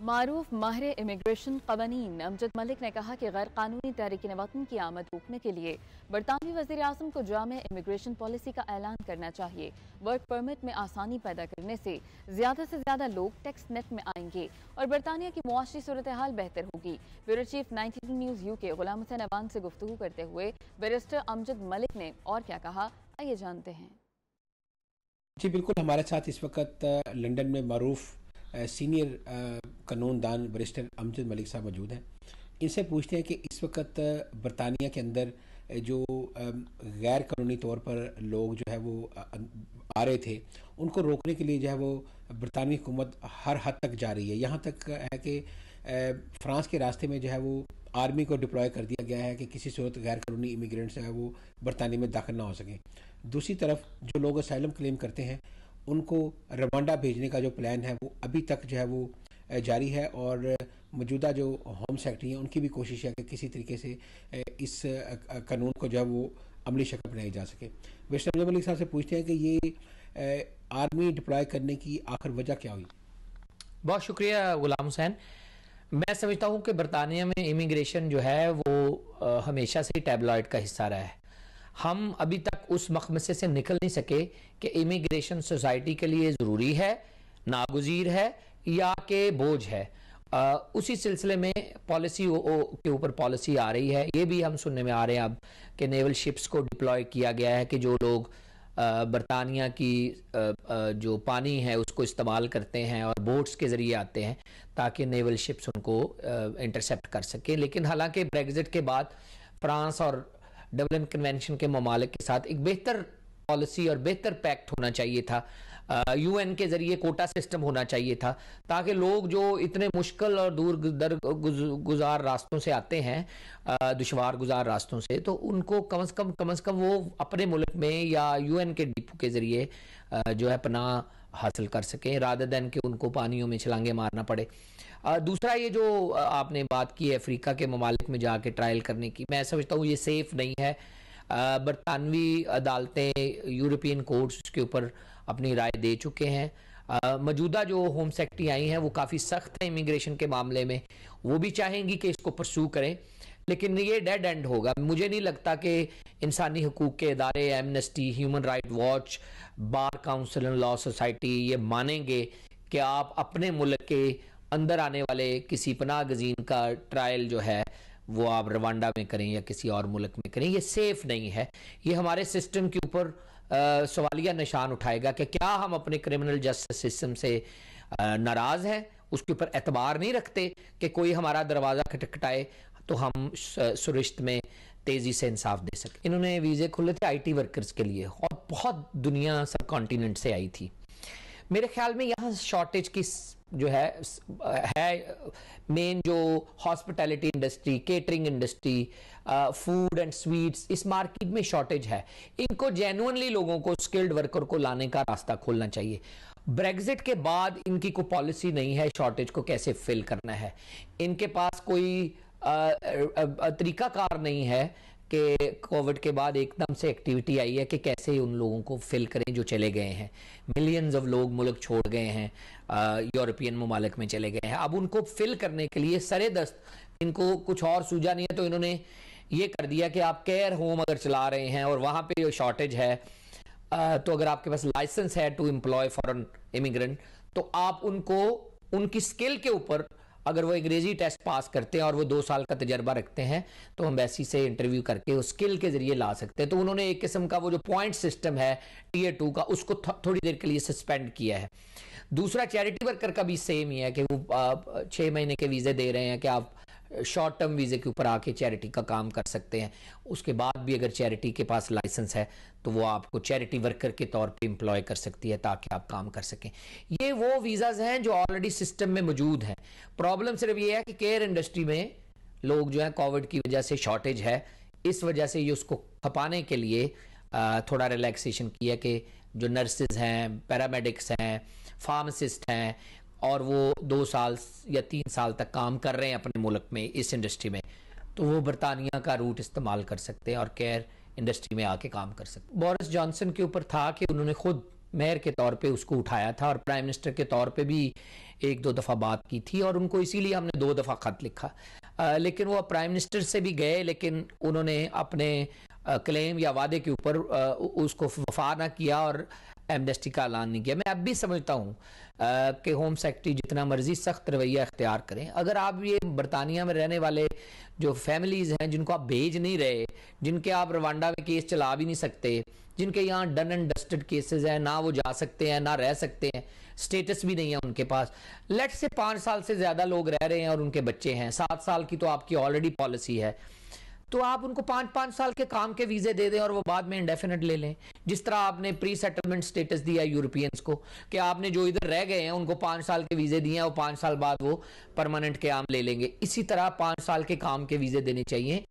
मारूफ माहिर इमिग्रेशन कवानीन अमजद मलिक ने कहा कि गैर कानूनी तहरीकिन वतन की आमद रोकने के लिए बरतानवी वज़ीर आज़म को जामे इमिग्रेशन पॉलिसी का ऐलान करना चाहिए। वर्क परमिट में आसानी पैदा करने से ज़्यादा लोग टैक्स नेट में आएंगे और बरतानिया की मुआशी सूरत हाल बेहतर होगी। Bureau chief 92 news UK Ghulam Hussain Awan से गुफ्तगू करते हुए बैरिस्टर अमजद मलिक ने और क्या कहा, आइए जानते हैं। जी बिल्कुल, हमारे साथ इस वक्त लंदन में मारूफ सीनियर कानूनदान बैरिस्टर अमजद मलिक साहब मौजूद हैं। इनसे पूछते हैं कि इस वक्त बरतानिया के अंदर जो गैर कानूनी तौर पर लोग जो है वो आ रहे थे, उनको रोकने के लिए जो है वो बरतानवी हुकूमत हर हद तक जा रही है। यहाँ तक है कि फ्रांस के रास्ते में जो है वो आर्मी को डिप्लॉय कर दिया गया है कि किसी सूरत गैर कानूनी इमिग्रेंट्स जो है वो बरतानिया में दाखिल ना हो सकें। दूसरी तरफ जो लोग असाइलम क्लेम करते हैं उनको रवांडा भेजने का जो प्लान है वो अभी तक जो है वो जारी है और मौजूदा जो होम सेक्रेटरी हैं उनकी भी कोशिश है कि किसी तरीके से इस कानून को जो है वो अमली शक्ल बनाई जा सके। बैरिस्टर अमजद मलिक साहब से पूछते हैं कि ये आर्मी डिप्लॉय करने की आखिर वजह क्या हुई? बहुत शुक्रिया गुलाम हुसैन। मैं समझता हूँ कि बरतानिया में इमिग्रेशन जो है वो हमेशा से ही टैबलॉइड का हिस्सा रहा है। हम अभी तक उस मखमसे से निकल नहीं सके कि इमिग्रेशन सोसाइटी के लिए ज़रूरी है, नागुज़ीर है या कि बोझ है। उसी सिलसिले में पॉलिसी के ऊपर पॉलिसी आ रही है। ये भी हम सुनने में आ रहे हैं अब कि नेवल शिप्स को डिप्लॉय किया गया है कि जो लोग बरतानिया की जो पानी है उसको इस्तेमाल करते हैं और बोट्स के ज़रिए आते हैं ताकि नेवल शिप्स उनको इंटरसेप्ट कर सकें। लेकिन हालांकि ब्रेग्जिट के बाद फ्रांस और डबलिन कन्वेंशन के ममालिक के साथ एक बेहतर पॉलिसी और बेहतर पैक्ट होना चाहिए था। UN के ज़रिए कोटा सिस्टम होना चाहिए था ताकि लोग जो इतने मुश्किल और दूर गुजार रास्तों से आते हैं, दुश्वार गुजार रास्तों से, तो उनको कम से कम वो अपने मुल्क में या UN के डिपो के ज़रिए जो है पनाह हासिल कर सकें रादर दैन कि उनको पानियों में छलांगे मारना पड़े। दूसरा ये जो आपने बात की है अफ्रीका के ममालिक में जाके ट्रायल करने की, मैं समझता हूँ ये सेफ़ नहीं है। बरतानवी अदालतें, यूरोपियन कोर्ट्स उसके ऊपर अपनी राय दे चुके हैं। मौजूदा जो होम सेक्रेटरी आई हैं वो काफ़ी सख्त है इमिग्रेशन के मामले में, वो भी चाहेंगी कि इसको परसू करें, लेकिन ये डेड एंड होगा। मुझे नहीं लगता कि इंसानी हकूक़ के इदारे, amnesty, human right watch, bar council and law society ये मानेंगे कि आप अपने मुल्क के अंदर आने वाले किसी पनाह गज़ीन का ट्रायल जो है वो आप रवांडा में करें या किसी और मुल्क में करें। ये सेफ़ नहीं है। ये हमारे सिस्टम के ऊपर सवालिया निशान उठाएगा कि क्या हम अपने क्रिमिनल जस्टिस सिस्टम से नाराज़ हैं, उसके ऊपर एतबार नहीं रखते कि कोई हमारा दरवाज़ा खटखटाए तो हम सुरिश्त में तेज़ी से इंसाफ दे सकें। इन्होंने वीज़े खुले थे IT वर्कर्स के लिए और बहुत दुनिया सब कॉन्टिनेंट से आई थी। मेरे ख्याल में यहाँ शॉर्टेज की जो है मेन जो hospitality industry, catering industry, food and sweets, इस मार्केट में शॉर्टेज है। इनको जेन्युइनली लोगों को, स्किल्ड वर्कर को लाने का रास्ता खोलना चाहिए। ब्रेग्जिट के बाद इनकी कोई पॉलिसी नहीं है शॉर्टेज को कैसे फिल करना है। इनके पास कोई तरीकाकार नहीं है कि कोविड के बाद एकदम से एक्टिविटी आई है कि कैसे उन लोगों को फिल करें जो चले गए हैं। मिलियंस ऑफ लोग मुल्क छोड़ गए हैं, यूरोपियन ममालिक में चले गए हैं। अब उनको फिल करने के लिए सरे दस्त इनको कुछ और सूझा नहीं है, तो इन्होंने ये कर दिया कि आप केयर होम अगर चला रहे हैं और वहाँ पे शॉर्टेज है, तो अगर आपके पास लाइसेंस है टू एम्प्लॉय फॉरेन इमिग्रेंट, तो आप उनको उनकी स्किल के ऊपर, अगर वो अंग्रेजी टेस्ट पास करते हैं और वो 2 साल का तजर्बा रखते हैं, तो एम्बेसी से इंटरव्यू करके उस स्किल के जरिए ला सकते हैं। तो उन्होंने एक किस्म का वो जो पॉइंट सिस्टम है Tier 2 का, उसको थोड़ी देर के लिए सस्पेंड किया है। दूसरा चैरिटी वर्कर का भी सेम ही है कि वो 6 महीने के वीज़े दे रहे हैं कि आप शॉर्ट टर्म वीज़े के ऊपर आके चैरिटी का काम कर सकते हैं। उसके बाद भी अगर चैरिटी के पास लाइसेंस है तो वो आपको चैरिटी वर्कर के तौर पे एम्प्लॉय कर सकती है ताकि आप काम कर सकें। ये वो वीज़ाज़ हैं जो ऑलरेडी सिस्टम में मौजूद हैं। प्रॉब्लम सिर्फ ये है कि केयर इंडस्ट्री में लोग जो है कोविड की वजह से शॉर्टेज है, इस वजह से ये उसको खपाने के लिए थोड़ा रिलैक्सेशन किया कि जो नर्सेज हैं, पैरामेडिक्स हैं, फार्मासिस्ट हैं और वो 2 साल या 3 साल तक काम कर रहे हैं अपने मुल्क में इस इंडस्ट्री में, तो वो बरतानिया का रूट इस्तेमाल कर सकते हैं और केयर इंडस्ट्री में आके काम कर सकते हैं। बोरिस जॉनसन के ऊपर था कि उन्होंने खुद मेयर के तौर पे उसको उठाया था और प्राइम मिनिस्टर के तौर पे भी एक दो दफ़ा बात की थी और उनको इसीलिए हमने 2 दफ़ा ख़त लिखा। लेकिन वो प्राइम मिनिस्टर से भी गए, लेकिन उन्होंने अपने क्लेम या वादे के ऊपर उसको वफा ना किया और एमनेस्टी का ऐलान नहीं किया। मैं अब भी समझता हूँ कि होम सेक्रेटरी जितना मर्जी सख्त रवैया इख्तियार करें, अगर आप ये बरतानिया में रहने वाले जो फैमिलीज़ हैं जिनको आप भेज नहीं रहे, जिनके आप रवांडा में केस चला भी नहीं सकते, जिनके यहाँ डन एंड डस्टेड केसेस हैं, ना वो जा सकते हैं ना रह सकते हैं, स्टेटस भी नहीं है उनके पास, लेट से 5 साल से ज़्यादा लोग रह रहे हैं और उनके बच्चे हैं, 7 साल की तो आपकी ऑलरेडी पॉलिसी है, तो आप उनको 5-5 साल के काम के वीज़े दे दें और वो बाद में इंडेफिनेट ले लें। जिस तरह आपने प्री सेटलमेंट स्टेटस दिया यूरोपियंस को कि आपने जो इधर रह गए हैं उनको 5 साल के वीज़े दिए हैं, वो 5 साल बाद वो परमानेंट क़याम ले लेंगे। इसी तरह 5 साल के काम के वीज़े देने चाहिए।